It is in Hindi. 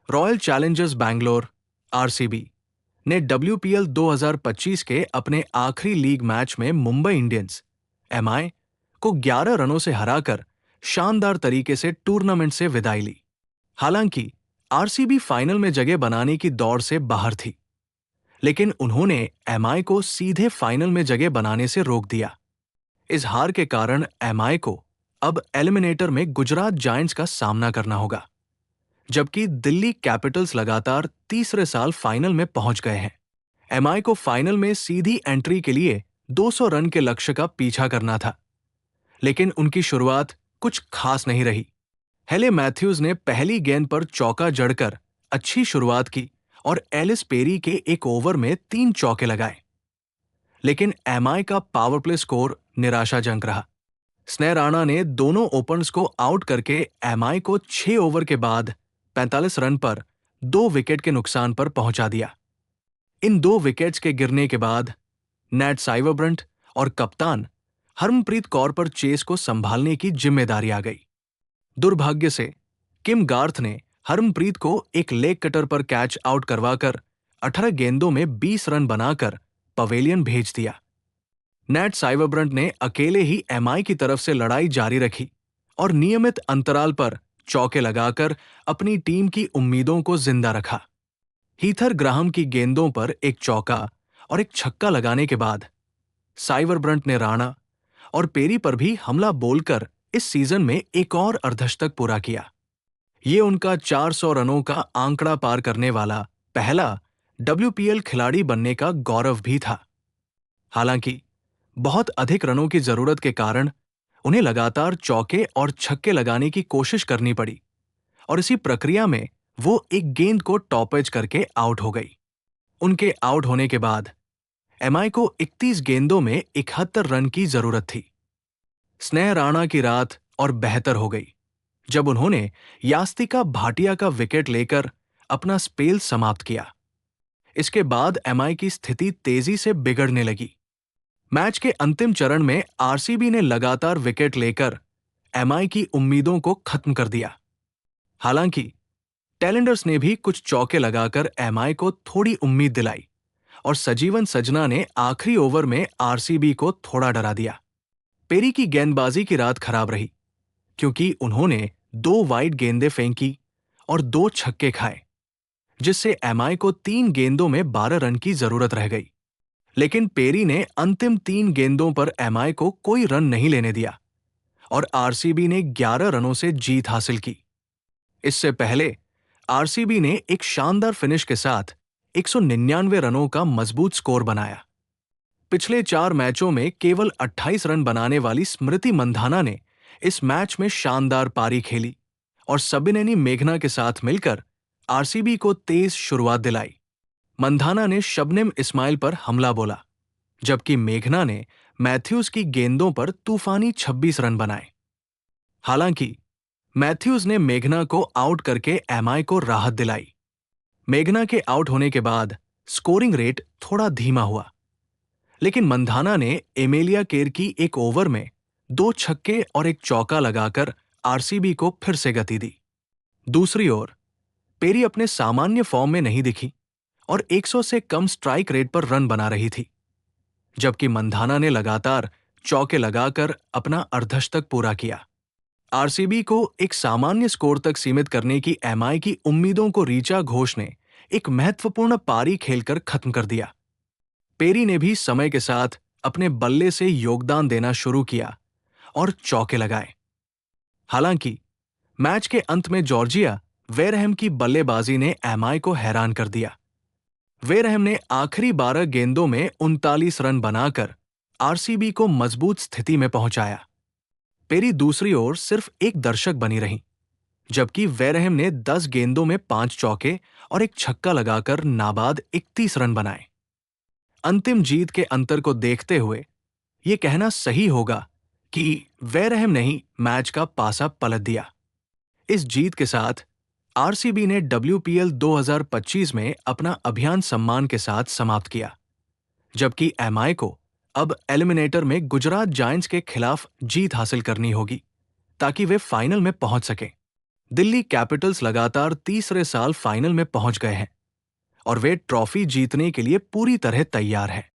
रॉयल चैलेंजर्स बैंगलोर आरसीबी ने WPL 2025 के अपने आखिरी लीग मैच में मुंबई इंडियंस एमआई को 11 रनों से हराकर शानदार तरीके से टूर्नामेंट से विदाई ली। हालांकि आरसीबी फाइनल में जगह बनाने की दौड़ से बाहर थी, लेकिन उन्होंने एमआई को सीधे फाइनल में जगह बनाने से रोक दिया। इस हार के कारण एमआई को अब एलिमिनेटर में गुजरात जायंट्स का सामना करना होगा, जबकि दिल्ली कैपिटल्स लगातार तीसरे साल फाइनल में पहुंच गए हैं। एमआई को फाइनल में सीधी एंट्री के लिए 200 रन के लक्ष्य का पीछा करना था, लेकिन उनकी शुरुआत कुछ खास नहीं रही। हेले मैथ्यूज ने पहली गेंद पर चौका जड़कर अच्छी शुरुआत की और एलिस पेरी के एक ओवर में 3 चौके लगाए, लेकिन एमआई का पावर प्ले स्कोर निराशाजनक रहा। स्नेह राणा ने दोनों ओपनर्स को आउट करके एमआई को 6 ओवर के बाद 45 रन पर 2 विकेट के नुकसान पर पहुंचा दिया। इन 2 विकेट्स के गिरने के बाद नैट साइवरब्रंट और कप्तान हरमनप्रीत कौर पर चेस को संभालने की जिम्मेदारी आ गई। दुर्भाग्य से किम गार्थ ने हरमनप्रीत को एक लेग कटर पर कैच आउट करवाकर 18 गेंदों में 20 रन बनाकर पवेलियन भेज दिया। नैट साइवरब्रंट ने अकेले ही एमआई की तरफ से लड़ाई जारी रखी और नियमित अंतराल पर चौके लगाकर अपनी टीम की उम्मीदों को जिंदा रखा। हीथर ग्राहम की गेंदों पर एक चौका और एक छक्का लगाने के बाद साइवरब्रंट ने राणा और पेरी पर भी हमला बोलकर इस सीजन में एक और अर्धशतक पूरा किया। ये उनका 400 रनों का आंकड़ा पार करने वाला पहला WPL खिलाड़ी बनने का गौरव भी था। हालांकि बहुत अधिक रनों की जरूरत के कारण उन्हें लगातार चौके और छक्के लगाने की कोशिश करनी पड़ी और इसी प्रक्रिया में वो एक गेंद को टॉपेज करके आउट हो गई। उनके आउट होने के बाद एमआई को 31 गेंदों में 71 रन की जरूरत थी। स्नेह राणा की रात और बेहतर हो गई जब उन्होंने यास्तिका भाटिया का विकेट लेकर अपना स्पेल समाप्त किया। इसके बाद एमआई की स्थिति तेजी से बिगड़ने लगी। मैच के अंतिम चरण में आरसीबी ने लगातार विकेट लेकर एमआई की उम्मीदों को खत्म कर दिया। हालांकि टेलेंडर्स ने भी कुछ चौके लगाकर एमआई को थोड़ी उम्मीद दिलाई और सजीवन सजना ने आखिरी ओवर में आरसीबी को थोड़ा डरा दिया। पेरी की गेंदबाजी की रात खराब रही क्योंकि उन्होंने 2 वाइड गेंदें फेंकी और 2 छक्के खाए, जिससे एमआई को 3 गेंदों में 12 रन की जरूरत रह गई। लेकिन पेरी ने अंतिम 3 गेंदों पर एमआई को कोई रन नहीं लेने दिया और आरसीबी ने 11 रनों से जीत हासिल की। इससे पहले आरसीबी ने एक शानदार फिनिश के साथ 199 रनों का मजबूत स्कोर बनाया। पिछले 4 मैचों में केवल 28 रन बनाने वाली स्मृति मंधाना ने इस मैच में शानदार पारी खेली और सबिनेनी मेघना के साथ मिलकर आरसीबी को तेज शुरुआत दिलाई। मंधाना ने शबनम इस्माइल पर हमला बोला, जबकि मेघना ने मैथ्यूज की गेंदों पर तूफानी 26 रन बनाए। हालांकि मैथ्यूज ने मेघना को आउट करके एमआई को राहत दिलाई। मेघना के आउट होने के बाद स्कोरिंग रेट थोड़ा धीमा हुआ, लेकिन मंधाना ने एमेलिया केर की एक ओवर में 2 छक्के और एक चौका लगाकर आरसीबी को फिर से गति दी। दूसरी ओर पेरी अपने सामान्य फॉर्म में नहीं दिखी और 100 से कम स्ट्राइक रेट पर रन बना रही थी, जबकि मंधाना ने लगातार चौके लगाकर अपना अर्धशतक पूरा किया। आरसीबी को एक सामान्य स्कोर तक सीमित करने की एमआई की उम्मीदों को ऋचा घोष ने एक महत्वपूर्ण पारी खेलकर खत्म कर दिया। पेरी ने भी समय के साथ अपने बल्ले से योगदान देना शुरू किया और चौके लगाए। हालांकि मैच के अंत में जॉर्जिया वेरहम की बल्लेबाजी ने एमआई को हैरान कर दिया। वेरहम ने आखिरी 12 गेंदों में 39 रन बनाकर आरसीबी को मजबूत स्थिति में पहुंचाया। पेरी दूसरी ओर सिर्फ एक दर्शक बनी रही, जबकि वेरहम ने 10 गेंदों में 5 चौके और एक छक्का लगाकर नाबाद 31 रन बनाए। अंतिम जीत के अंतर को देखते हुए ये कहना सही होगा कि वेरहम ने ही मैच का पासा पलट दिया। इस जीत के साथ आरसीबी ने WPL 2025 में अपना अभियान सम्मान के साथ समाप्त किया, जबकि एमआई को अब एलिमिनेटर में गुजरात जायंट्स के खिलाफ जीत हासिल करनी होगी ताकि वे फाइनल में पहुंच सकें। दिल्ली कैपिटल्स लगातार तीसरे साल फाइनल में पहुंच गए हैं और वे ट्रॉफी जीतने के लिए पूरी तरह तैयार हैं।